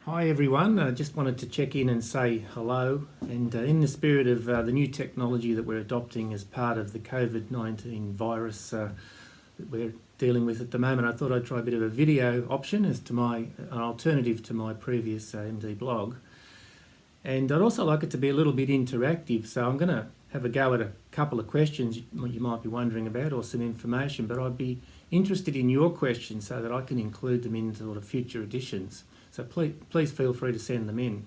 Hi everyone, I just wanted to check in and say hello, and in the spirit of the new technology that we're adopting as part of the COVID-19 virus that we're dealing with at the moment, I thought I'd try a bit of a video option as to an alternative to my previous MD blog. And I'd also like it to be a little bit interactive, so I'm going to have a go at a couple of questions you might be wondering about, or some information, but I'd be interested in your questions so that I can include them in sort of future editions. So please feel free to send them in.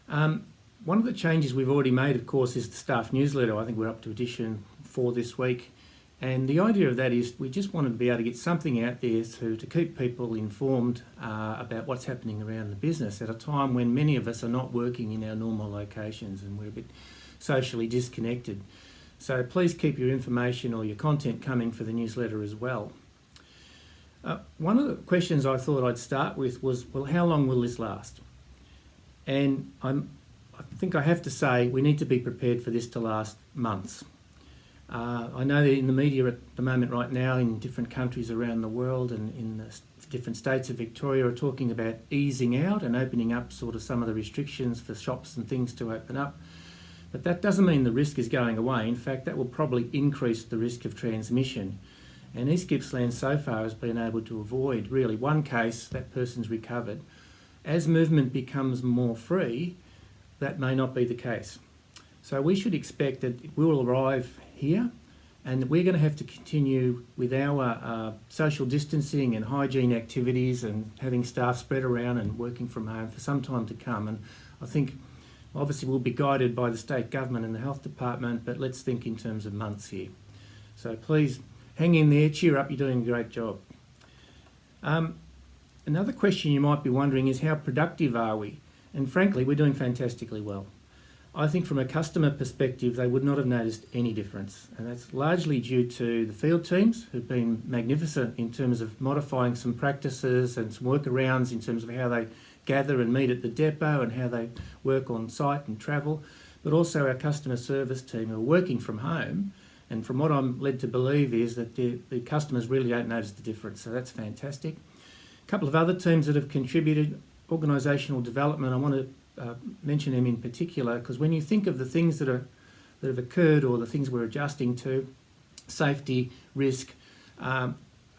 One of the changes we've already made, of course, is the staff newsletter. I think we're up to edition 4 this week. And the idea of that is we just wanted to be able to get something out there to keep people informed about what's happening around the business at a time when many of us are not working in our normal locations and we're a bit socially disconnected. So please keep your information or your content coming for the newsletter as well. One of the questions I thought I'd start with was, well, how long will this last? And I think I have to say we need to be prepared for this to last months. I know that in the media at the moment right now in different countries around the world and in the different states of Victoria are talking about easing out and opening up sort of some of the restrictions for shops and things to open up. But that doesn't mean the risk is going away. In fact, that will probably increase the risk of transmission. And East Gippsland so far has been able to avoid really one case, that person's recovered. As movement becomes more free, that may not be the case. So we should expect that it will arrive here and we're going to have to continue with our social distancing and hygiene activities and having staff spread around and working from home for some time to come. And I think obviously we'll be guided by the state government and the health department, but let's think in terms of months here. So please hang in there, cheer up, you're doing a great job. Another question you might be wondering is how productive are we? And frankly, we're doing fantastically well. I think from a customer perspective, they would not have noticed any difference. And that's largely due to the field teams who've been magnificent in terms of modifying some practices and some workarounds in terms of how they gather and meet at the depot and how they work on site and travel, but also our customer service team who are working from home. And from what I'm led to believe is that the customers really don't notice the difference, so that's fantastic. A couple of other teams that have contributed, organisational development, I want to mention them in particular, because when you think of the things that have occurred or the things we're adjusting to, safety, risk,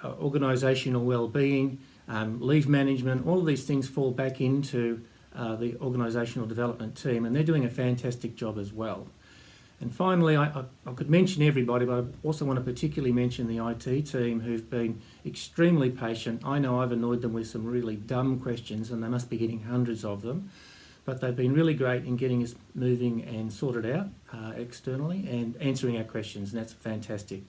organisational well-being, leave management, all of these things fall back into the organisational development team, and they're doing a fantastic job as well. And finally, I could mention everybody, but I also want to particularly mention the IT team who've been extremely patient. I know I've annoyed them with some really dumb questions and they must be getting hundreds of them, but they've been really great in getting us moving and sorted out externally and answering our questions, and that's fantastic.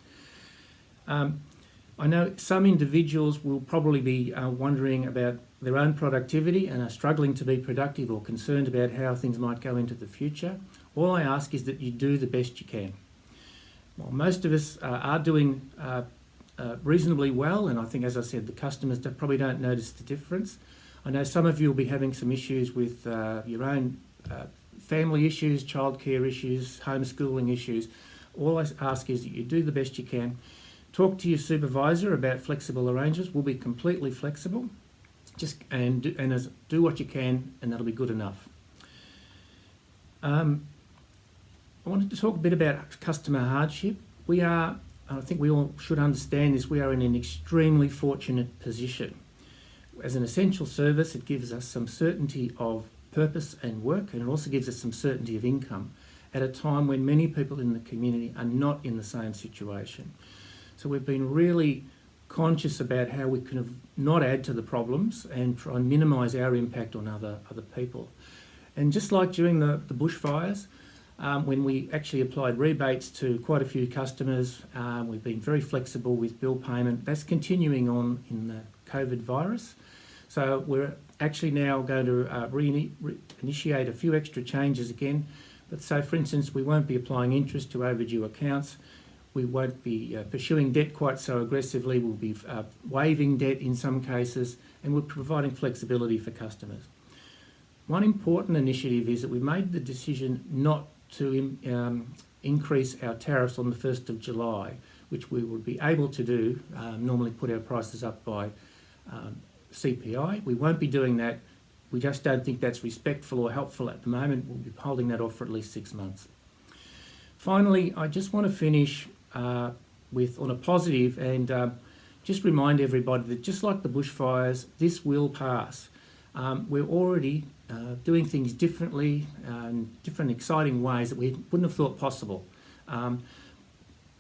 I know some individuals will probably be wondering about their own productivity and are struggling to be productive or concerned about how things might go into the future. All I ask is that you do the best you can. Well, most of us are doing reasonably well, and I think, as I said, the customers probably don't notice the difference. I know some of you will be having some issues with your own family issues, childcare issues, homeschooling issues. All I ask is that you do the best you can. Talk to your supervisor about flexible arrangements. We'll be completely flexible. Do what you can, and that'll be good enough. I wanted to talk a bit about customer hardship. I think we all should understand this, we are in an extremely fortunate position. As an essential service, it gives us some certainty of purpose and work, and it also gives us some certainty of income at a time when many people in the community are not in the same situation. So we've been really conscious about how we can not add to the problems and try and minimise our impact on other people. And just like during the bushfires, when we actually applied rebates to quite a few customers, we've been very flexible with bill payment. That's continuing on in the COVID virus. So we're actually now going to initiate a few extra changes again. But so, for instance, we won't be applying interest to overdue accounts. We won't be pursuing debt quite so aggressively. We'll be waiving debt in some cases, and we're providing flexibility for customers. One important initiative is that we made the decision not to increase our tariffs on the 1st of July, which we would be able to do, normally put our prices up by CPI. We won't be doing that. We just don't think that's respectful or helpful at the moment. We'll be holding that off for at least 6 months. Finally, I just want to finish on a positive and just remind everybody that just like the bushfires, this will pass. We're already doing things differently, different exciting ways that we wouldn't have thought possible.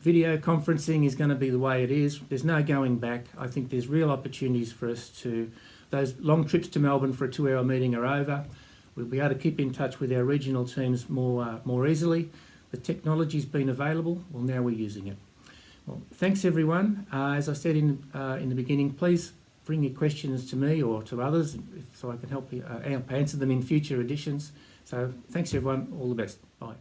Video conferencing is going to be the way it is. There's no going back. I think there's real opportunities for us to, those long trips to Melbourne for a 2-hour meeting are over. We'll be able to keep in touch with our regional teams more easily. The technology's been available, well now we're using it. Well, thanks everyone. As I said in the beginning, please bring your questions to me or to others so I can help you answer them in future editions. So thanks everyone, all the best. Bye.